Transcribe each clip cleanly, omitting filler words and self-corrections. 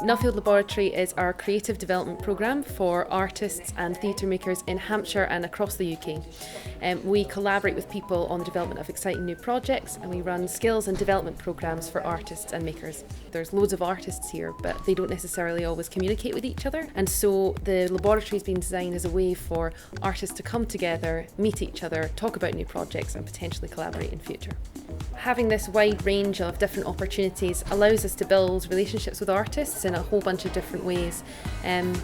Nuffield Laboratory is our creative development programme for artists and theatre makers in Hampshire and across the UK. We collaborate with people on the development of exciting new projects, and we run skills and development programmes for artists and makers. There's loads of artists here, but they don't necessarily always communicate with each other, and so the laboratory has been designed as a way for artists to come together, meet each other, talk about new projects and potentially collaborate in future. Having this wide range of different opportunities allows us to build relationships with artists in a whole bunch of different ways,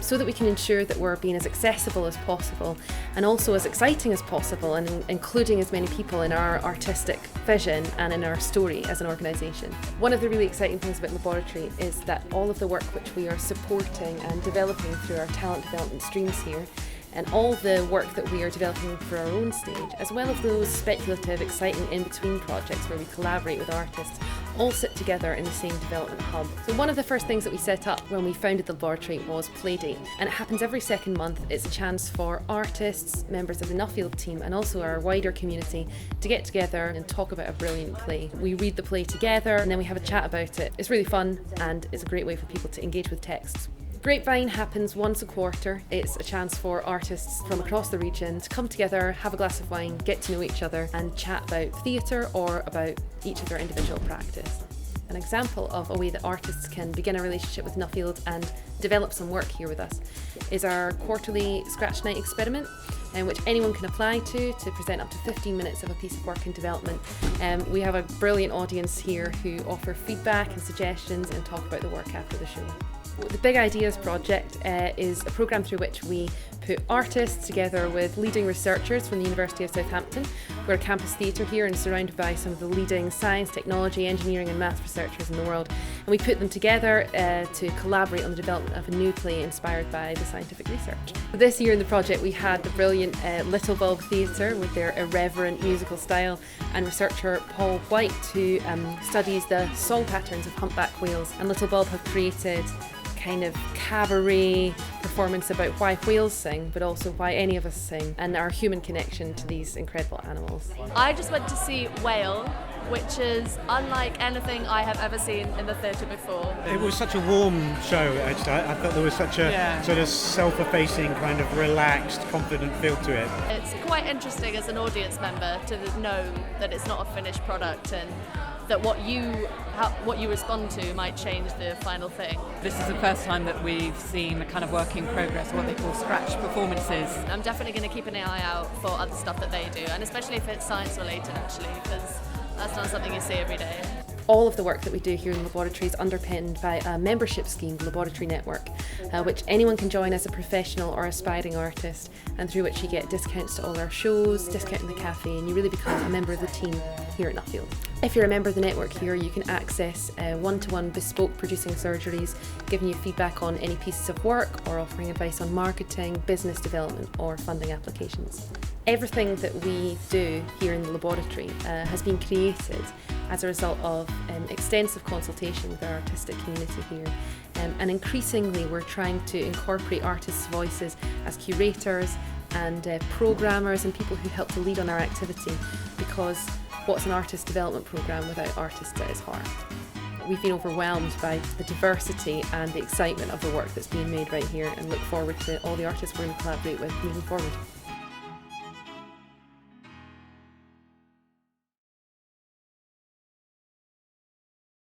so that we can ensure that we're being as accessible as possible and also as exciting as possible, and including as many people in our artistic vision and in our story as an organisation. One of the really exciting things about Laboratory is that all of the work which we are supporting and developing through our talent development streams here, and all the work that we are developing for our own stage, as well as those speculative, exciting in-between projects where we collaborate with artists, all sit together in the same development hub. So one of the first things that we set up when we founded the laboratory was Playdate, and it happens every second month. It's a chance for artists, members of the Nuffield team and also our wider community to get together and talk about a brilliant play. We read the play together and then we have a chat about it. It's really fun and it's a great way for people to engage with texts. Grapevine happens once a quarter. It's a chance for artists from across the region to come together, have a glass of wine, get to know each other and chat about theatre or about each of their individual practice. An example of a way that artists can begin a relationship with Nuffield and develop some work here with us is our quarterly Scratch Night experiment, in which anyone can apply to present up to 15 minutes of a piece of work in development. We have a brilliant audience here who offer feedback and suggestions and talk about the work after the show. The Big Ideas project is a programme through which we put artists together with leading researchers from the University of Southampton. We're a campus theatre here and surrounded by some of the leading science, technology, engineering and math researchers in the world. And we put them together to collaborate on the development of a new play inspired by the scientific research. This year in the project we had the brilliant Little Bulb Theatre with their irreverent musical style, and researcher Paul White, who studies the song patterns of humpback whales. And Little Bulb have created kind of cabaret performance about why whales sing, but also why any of us sing, and our human connection to these incredible animals. I just went to see Whale, which is unlike anything I have ever seen in the theatre before. It was such a warm show, actually. I thought there was such a sort of self-effacing, kind of relaxed, confident feel to it. It's quite interesting as an audience member to know that it's not a finished product and that what you respond to might change the final thing. This is the first time that we've seen a kind of work in progress, what they call scratch performances. I'm definitely going to keep an eye out for other stuff that they do, and especially if it's science related actually, because that's not something you see every day. All of the work that we do here in the laboratory is underpinned by a membership scheme, the Laboratory Network, which anyone can join as a professional or aspiring artist, and through which you get discounts to all our shows, discount in the cafe, and you really become a member of the team here at Nuffield. If you're a member of the network here, you can access one-to-one bespoke producing surgeries, giving you feedback on any pieces of work or offering advice on marketing, business development or funding applications. Everything that we do here in the laboratory has been created as a result of extensive consultation with our artistic community here. And increasingly we're trying to incorporate artists' voices as curators and programmers and people who help to lead on our activity, because what's an artist development programme without artists at its heart? We've been overwhelmed by the diversity and the excitement of the work that's being made right here, and look forward to all the artists we're going to collaborate with moving forward.